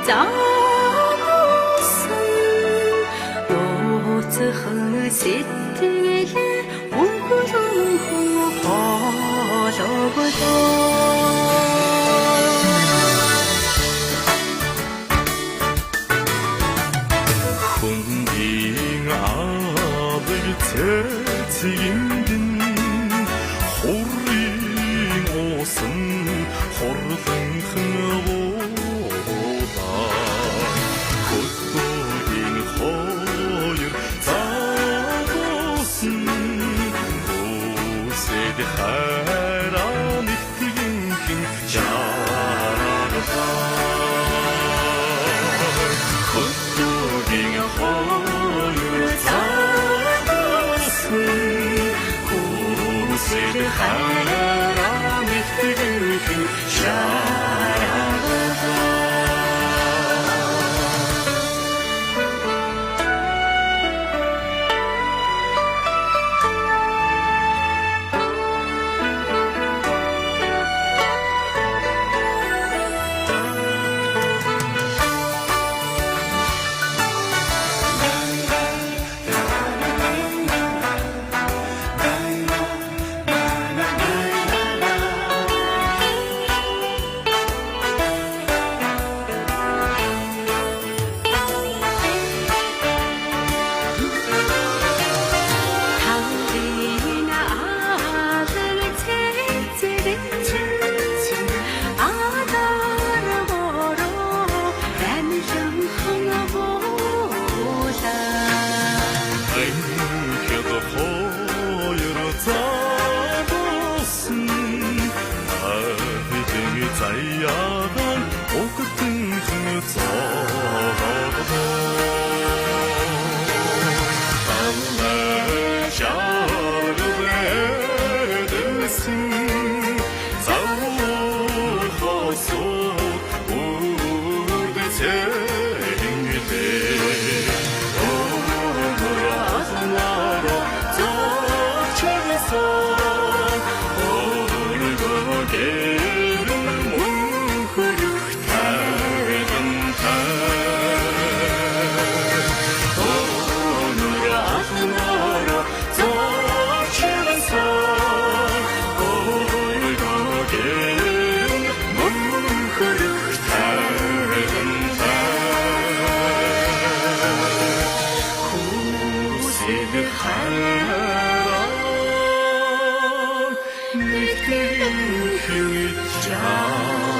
заасан нууцхан сэтгэлээ өнгөрөн хоологлоо. Хүндийн авиг цэцгиндэн хурийн уусан хорлонхон буудаа хөтөгийн хоёр загасан үсэд хараа нэгтгэнхэн жаргалаа хөтөгийн хоёр загасан үсэд хараа нэгтгэнхэн жаргалаа. Заяадан огтынхэн зоогоо амнаа жаргалэдэсэн завуу хосоо үрдэцэнгилээ оораснаро зочгосон оргоге хараа нэгтгэн хэмжээ